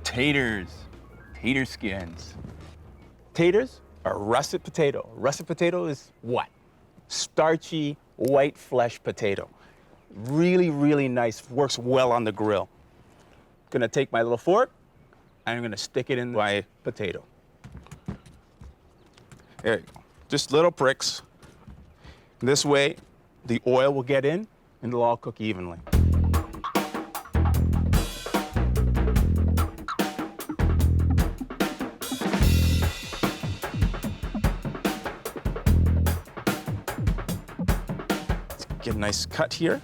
Taters, tater skins. Taters are russet potato. Russet potato is what? Starchy, white flesh potato. Really, really nice, works well on the grill. Gonna take my little fork, and I'm gonna stick it in my potato. There you go, just little pricks. This way, the oil will get in, and it'll all cook evenly. Get a nice cut here.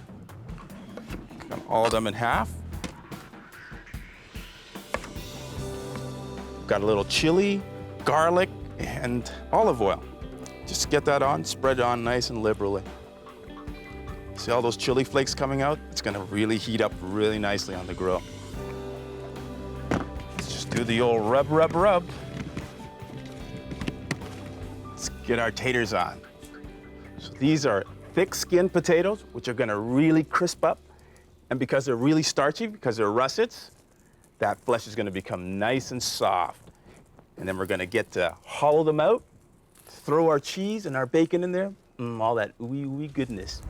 Cut all of them in half. Got a little chili, garlic, and olive oil. Just get that on, spread it on nice and liberally. See all those chili flakes coming out? It's gonna really heat up really nicely on the grill. Let's just do the old rub, rub, rub. Let's get our taters on. So these are thick-skinned potatoes, which are gonna really crisp up. And because they're really starchy, because they're russets, that flesh is gonna become nice and soft. And then we're gonna get to hollow them out, throw our cheese and our bacon in there, all that ooey, ooey goodness.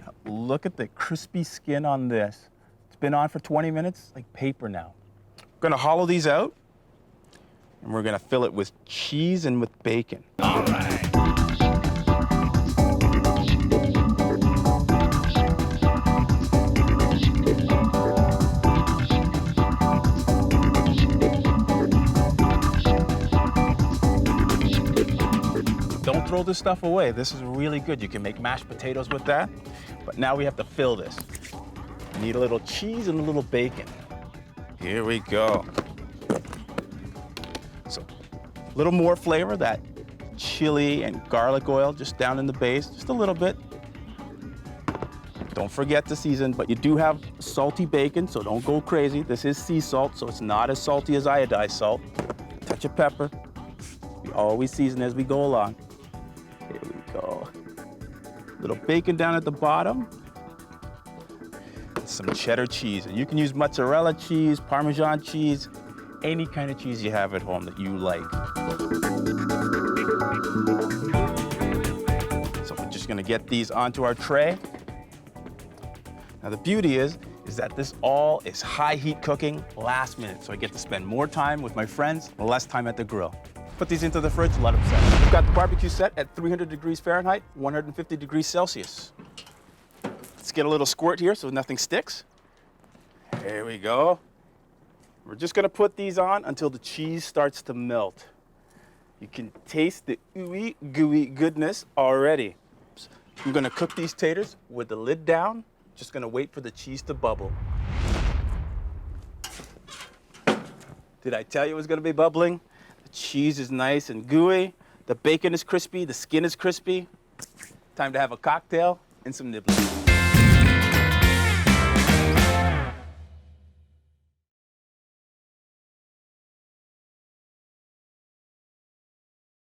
Now, look at the crispy skin on this. It's been on for 20 minutes, like paper now. We're gonna hollow these out, and we're gonna fill it with cheese and with bacon. All right. Don't throw this stuff away. This is really good. You can make mashed potatoes with that. But now we have to fill this. We need a little cheese and a little bacon. Here we go. So a little more flavor, that chili and garlic oil just down in the base, just a little bit. Don't forget to season, but you do have salty bacon, so don't go crazy. This is sea salt, so it's not as salty as iodized salt. Touch of pepper. We always season as we go along. Here we go. Little bacon down at the bottom. Some cheddar cheese. And you can use mozzarella cheese, Parmesan cheese, any kind of cheese you have at home that you like. So we're just gonna get these onto our tray. Now the beauty is that this all is high heat cooking last minute. So I get to spend more time with my friends and less time at the grill. Put these into the fridge and let them set. We've got the barbecue set at 300 degrees Fahrenheit, 150 degrees Celsius. Let's get a little squirt here so nothing sticks. There we go. We're just gonna put these on until the cheese starts to melt. You can taste the ooey gooey goodness already. I'm gonna cook these taters with the lid down. Just gonna wait for the cheese to bubble. Did I tell you it was gonna be bubbling? Cheese is nice and gooey. The bacon is crispy. The skin is crispy. Time to have a cocktail and some nibbling.